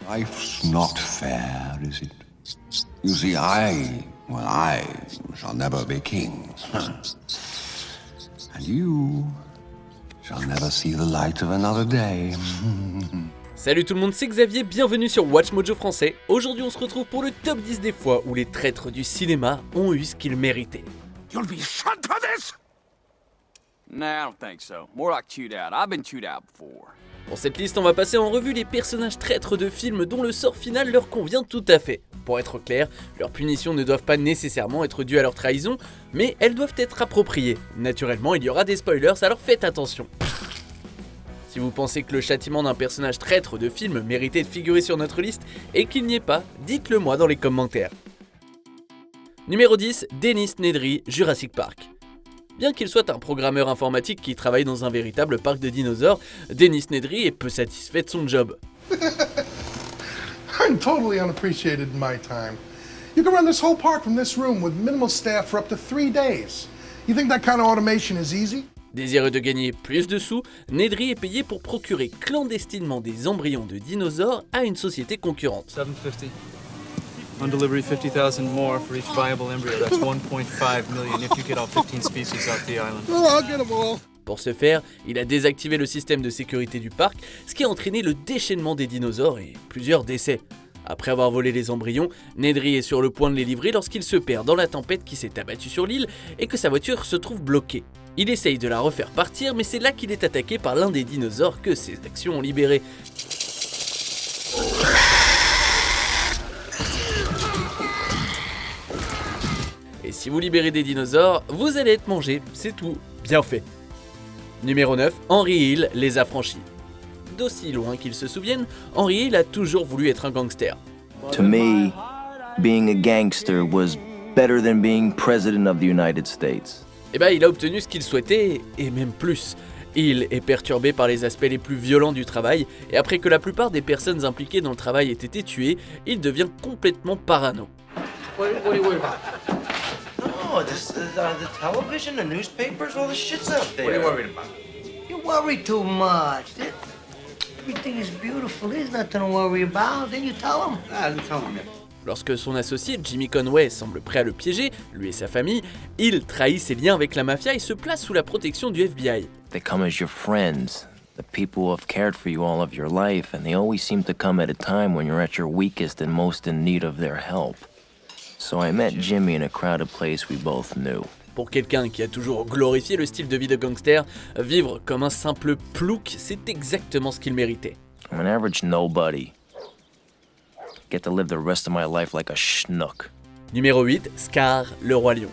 Life's not fair, is it? You see, I shall never be king. And you shall never see the light of another day. Salut tout le monde, c'est Xavier, bienvenue sur Watch Mojo français. Aujourd'hui on se retrouve pour le top 10 des fois où les traîtres du cinéma ont eu ce qu'ils méritaient. You'll be shot for this? Nah, I don't think so. More like chewed out. I've been chewed out before. Pour cette liste, on va passer en revue les personnages traîtres de films dont le sort final leur convient tout à fait. Pour être clair, leurs punitions ne doivent pas nécessairement être dues à leur trahison, mais elles doivent être appropriées. Naturellement, il y aura des spoilers, alors faites attention. Si vous pensez que le châtiment d'un personnage traître de film méritait de figurer sur notre liste et qu'il n'y est pas, dites-le moi dans les commentaires. Numéro 10, Dennis Nedry, Jurassic Park. Bien qu'il soit un programmeur informatique qui travaille dans un véritable parc de dinosaures, Dennis Nedry est peu satisfait de son job. I'm totally unappreciated in my time. You can run this whole park from this room with minimal staff for up to 3 days. You think that kind of automation is easy? Désireux de gagner plus de sous, Nedry est payé pour procurer clandestinement des embryons de dinosaures à une société concurrente. $750. On delivery, 50,000 more for each viable embryo. That's 1.5 million if you get all 15 species off the island. Oh, I'll get them all. Pour ce faire, il a désactivé le système de sécurité du parc, ce qui a entraîné le déchaînement des dinosaures et plusieurs décès. Après avoir volé les embryons, Nedry est sur le point de les livrer lorsqu'il se perd dans la tempête qui s'est abattue sur l'île et que sa voiture se trouve bloquée. Il essaye de la refaire partir, mais c'est là qu'il est attaqué par l'un des dinosaures que ses actions ont libéré. Et si vous libérez des dinosaures, vous allez être mangé, c'est tout, bien fait. Numéro 9, Henry Hill, Les Affranchis. D'aussi loin qu'il se souvienne, Henry Hill a toujours voulu être un gangster. To me, being a gangster was better than being president of the United States. Et bah il a obtenu ce qu'il souhaitait, et même plus. Hill est perturbé par les aspects les plus violents du travail, et après que la plupart des personnes impliquées dans le travail aient été tuées, il devient complètement parano. What are you worried about? No, this is the television, the newspapers, all the shit's up there. What are you worried about? You worry too much. Everything is beautiful. There's nothing to worry about. Then you tell them. I didn't tell him yet. Lorsque son associé Jimmy Conway semble prêt à le piéger, lui et sa famille, Hill trahit ses liens avec la mafia et se place sous la protection du FBI. They come as your friends, the people who have cared for you all of your life, and they always seem to come at a time when you're at your weakest and most in need of their help. So I met Jimmy in a crowded place we both knew. Pour quelqu'un qui a toujours glorifié le style de vie de gangster, vivre comme un simple plouc, c'est exactement ce qu'il méritait. I'm an average nobody. Get to live the rest of my life like a schnook. Numéro 8, Scar, le roi lion.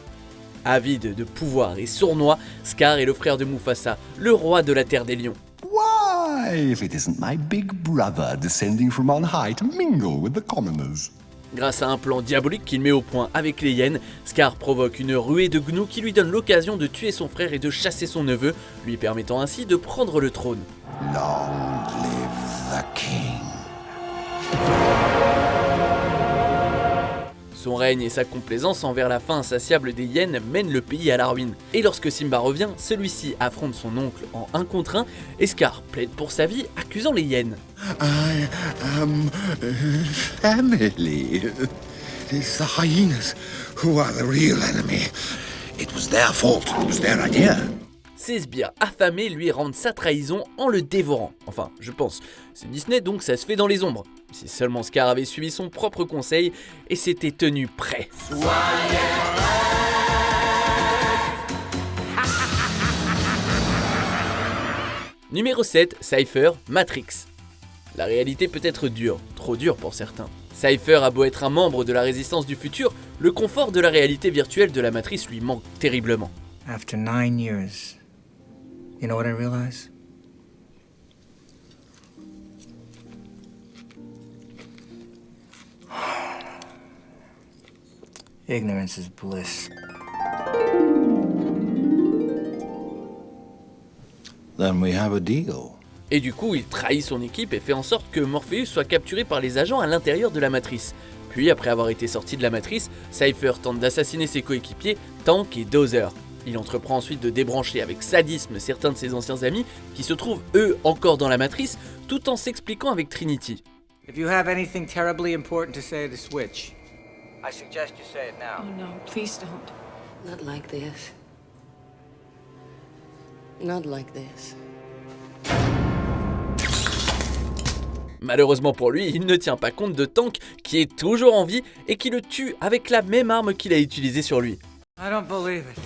Avide de pouvoir et sournois, Scar est le frère de Mufasa, le roi de la terre des lions. Why, if it isn't my big brother descending from on high to mingle with the commoners? Grâce à un plan diabolique qu'il met au point avec les hyènes, Scar provoque une ruée de gnous qui lui donne l'occasion de tuer son frère et de chasser son neveu, lui permettant ainsi de prendre le trône. Long live the king. Son règne et sa complaisance envers la faim insatiable des hyènes mènent le pays à la ruine. Et lorsque Simba revient, celui-ci affronte son oncle en 1 contre 1 et Scar plaide pour sa vie, accusant les hyènes. I am family. It's the hyenas who are the real enemy. It was their fault. It was their idea. Ses sbires affamés lui rendent sa trahison en le dévorant. Enfin, je pense. C'est Disney donc ça se fait dans les ombres. Si seulement Scar avait suivi son propre conseil et s'était tenu prêt. Numéro 7, Cypher, Matrix. La réalité peut être dure, trop dure pour certains. Cypher a beau être un membre de la résistance du futur, le confort de la réalité virtuelle de la matrice lui manque terriblement. After 9 years, you know what I realize? Ignorance is bliss. Then we have a deal. Et du coup, il trahit son équipe et fait en sorte que Morpheus soit capturé par les agents à l'intérieur de la matrice. Puis, après avoir été sorti de la matrice, Cypher tente d'assassiner ses coéquipiers, Tank et Dozer. Il entreprend ensuite de débrancher avec sadisme certains de ses anciens amis qui se trouvent eux encore dans la matrice tout en s'expliquant avec Trinity. If you have anything terribly important to say to Switch, I suggest you say it now. Oh no, please don't. Not like this. Not like this. Malheureusement pour lui, il ne tient pas compte de Tank qui est toujours en vie et qui le tue avec la même arme qu'il a utilisée sur lui. I don't believe it.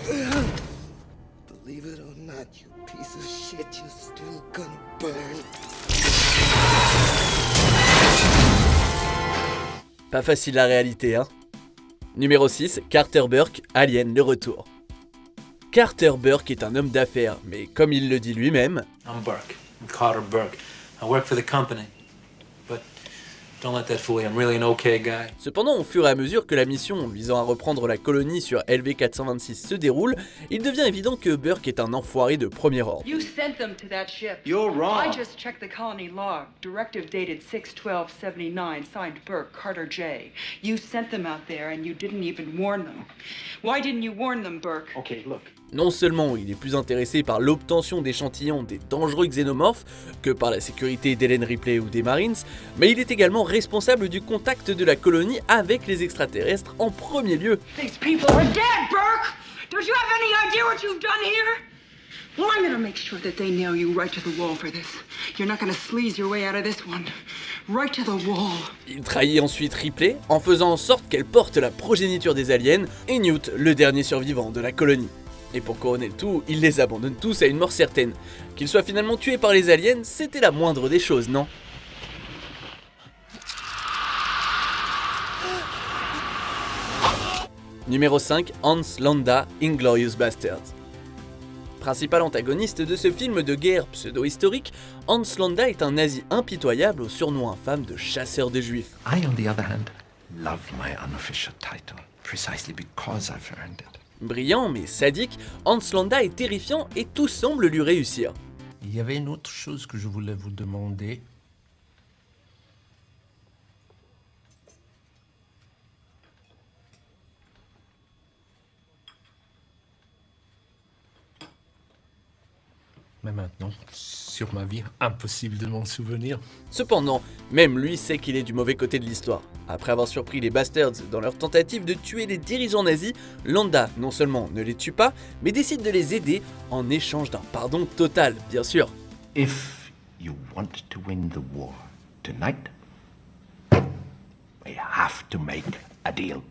Believe it or not, you piece of shit, you're still gonna burn. Pas facile la réalité, hein. Numéro 6, Carter Burke, Alien, le retour. Carter Burke est un homme d'affaires, mais comme il le dit lui-même, I'm Burke. I'm Carter Burke. I work for the company. But don't let that fool you. I'm really an okay guy. Cependant, au fur et à mesure que la mission visant à reprendre la colonie sur LV-426 se déroule, il devient évident que Burke est un enfoiré de premier ordre. You sent them to that ship. You're wrong. I just checked the colony log. Directive dated 6/12/79, signed Burke, Carter J. You sent them out there and you didn't even warn them. Why didn't you warn them, Burke? Okay, look. Non seulement il est plus intéressé par l'obtention d'échantillons des dangereux xénomorphes que par la sécurité d'Ellen Ripley ou des Marines, mais il est également responsable du contact de la colonie avec les extraterrestres en premier lieu. These people are dead, Burke! Don't you have any idea what you've done here? Well, I'm gonna make sure that they nail you right to the wall for this. You're not gonna sleaze your way out of this one. Right to the wall. Il trahit ensuite Ripley en faisant en sorte qu'elle porte la progéniture des aliens et Newt, le dernier survivant de la colonie. Et pour couronner le tout, il les abandonne tous à une mort certaine. Qu'ils soient finalement tués par les aliens, c'était la moindre des choses, non ? Numéro 5, Hans Landa, Inglourious Basterds. Principal antagoniste de ce film de guerre pseudo-historique, Hans Landa est un nazi impitoyable au surnom infâme de chasseur de juifs. I, on the other hand, love my unofficial title, precisely because I've earned it. Brillant mais sadique, Hans Landa est terrifiant et tout semble lui réussir. Il y avait une autre chose que je voulais vous demander. Mais maintenant, sur ma vie, impossible de m'en souvenir. Cependant, même lui sait qu'il est du mauvais côté de l'histoire. Après avoir surpris les Bastards dans leur tentative de tuer les dirigeants nazis, Landa non seulement ne les tue pas, mais décide de les aider en échange d'un pardon total, bien sûr. If you want to win the war tonight, we have to make a deal.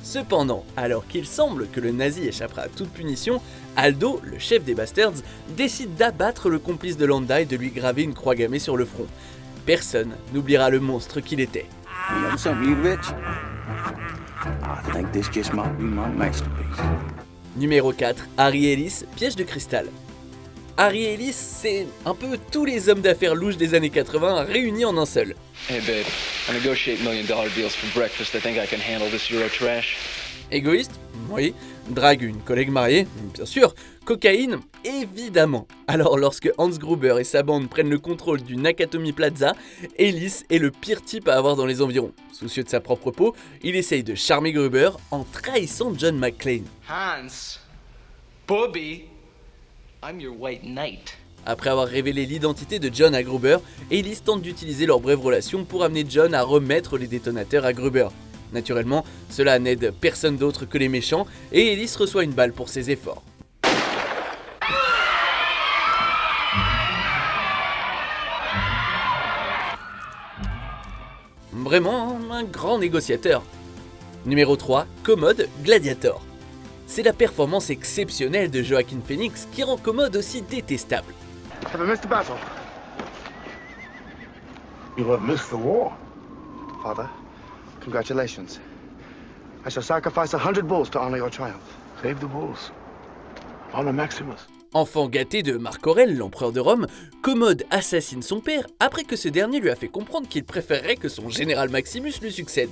Cependant, alors qu'il semble que le nazi échappera à toute punition, Aldo, le chef des Bastards, décide d'abattre le complice de Landa et de lui graver une croix gammée sur le front. Personne n'oubliera le monstre qu'il était. Numéro 4, Harry Ellis, piège de cristal. Harry Ellis, c'est un peu tous les hommes d'affaires louches des années 80 réunis en un seul. Hey babe, I negotiate $1 million deals for breakfast. I think I can handle this Euro trash. Égoïste? Oui. Drague une collègue mariée? Bien sûr. Cocaïne? Évidemment. Alors lorsque Hans Gruber et sa bande prennent le contrôle du Nakatomi Plaza, Ellis est le pire type à avoir dans les environs. Soucieux de sa propre peau, il essaye de charmer Gruber en trahissant John McClane. Hans, Bobby, I'm your white knight. Après avoir révélé l'identité de John à Gruber, Ellis tente d'utiliser leur brève relation pour amener John à remettre les détonateurs à Gruber. Naturellement, cela n'aide personne d'autre que les méchants, et Ellis reçoit une balle pour ses efforts. Vraiment un grand négociateur. Numéro 3, Commode, Gladiator. C'est la performance exceptionnelle de Joaquin Phoenix qui rend Commode aussi détestable. Have I missed the battle? You have missed the war. Father, congratulations. I shall sacrifice 100 bulls to honor your triumph. Save the bulls. Honor Maximus. Enfant gâté de Marc Aurèle, l'empereur de Rome, Commode assassine son père après que ce dernier lui a fait comprendre qu'il préférerait que son général Maximus lui succède.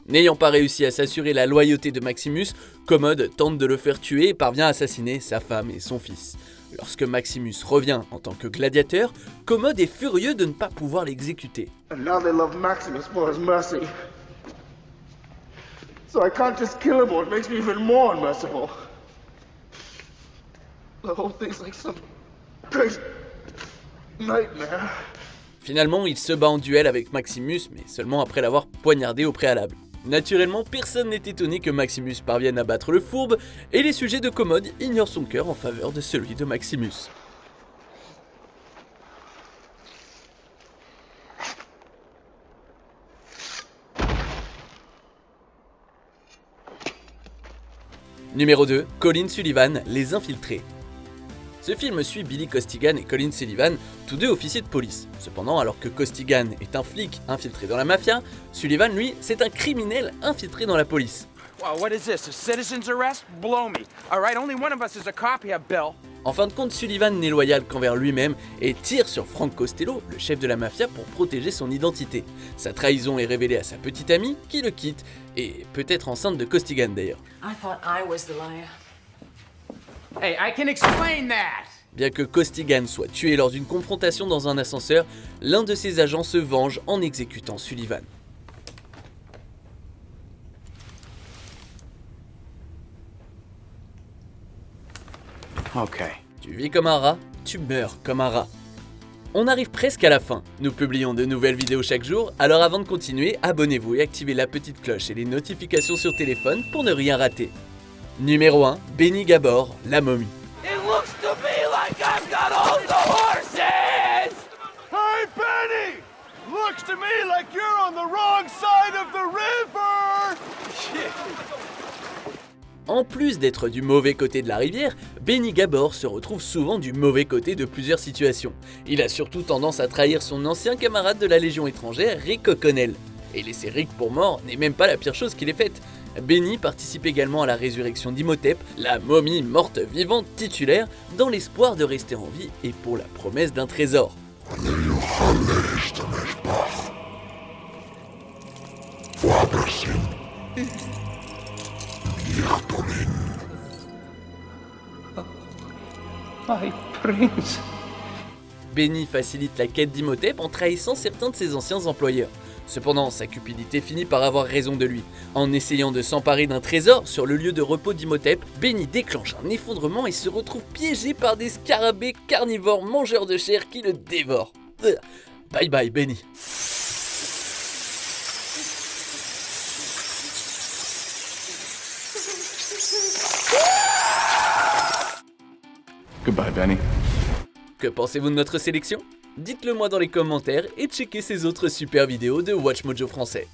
N'ayant pas réussi à s'assurer la loyauté de Maximus, Commode tente de le faire tuer et parvient à assassiner sa femme et son fils. Lorsque Maximus revient en tant que gladiateur, Commode est furieux de ne pas pouvoir l'exécuter. And now they love Maximus for his mercy. So I can't just kill him or it makes me even more unmerciful. The whole thing's like some crazy nightmare. Finalement, il se bat en duel avec Maximus, mais seulement après l'avoir poignardé au préalable. Naturellement, personne n'est étonné que Maximus parvienne à battre le fourbe, et les sujets de commode ignorent son cœur en faveur de celui de Maximus. Numéro 2, Colin Sullivan, Les Infiltrés. Ce film suit Billy Costigan et Colin Sullivan, tous deux officiers de police. Cependant, alors que Costigan est un flic infiltré dans la mafia, Sullivan, lui, c'est un criminel infiltré dans la police. Wow, what is this, a citizen's arrest? Blow me. All right, only one of us is a cop here, Bill. En fin de compte, Sullivan n'est loyal qu'envers lui-même et tire sur Frank Costello, le chef de la mafia, pour protéger son identité. Sa trahison est révélée à sa petite amie, qui le quitte, et peut-être enceinte de Costigan d'ailleurs. I thought I was the liar. Hey, I can explain that! Bien que Costigan soit tué lors d'une confrontation dans un ascenseur, l'un de ses agents se venge en exécutant Sullivan. Ok. Tu vis comme un rat, tu meurs comme un rat. On arrive presque à la fin. Nous publions de nouvelles vidéos chaque jour, alors avant de continuer, abonnez-vous et activez la petite cloche et les notifications sur téléphone pour ne rien rater. Numéro 1, Benny Gabor, La Momie. It looks to me like I've got all the horses! Hey, Benny! Looks to me like you're on the wrong side of the river! En plus d'être du mauvais côté de la rivière, Benny Gabor se retrouve souvent du mauvais côté de plusieurs situations. Il a surtout tendance à trahir son ancien camarade de la Légion étrangère, Rick O'Connell. Et laisser Rick pour mort n'est même pas la pire chose qu'il ait faite. Benny participe également à la résurrection d'Imhotep, la momie morte vivante titulaire, dans l'espoir de rester en vie et pour la promesse d'un trésor. My prince. Benny facilite la quête d'Imhotep en trahissant certains de ses anciens employeurs. Cependant, sa cupidité finit par avoir raison de lui. En essayant de s'emparer d'un trésor sur le lieu de repos d'Imhotep, Benny déclenche un effondrement et se retrouve piégé par des scarabées carnivores mangeurs de chair qui le dévorent. Bye bye Benny. Goodbye, Benny. Que pensez-vous de notre sélection ? Dites-le moi dans les commentaires et checkez ces autres super vidéos de WatchMojo français.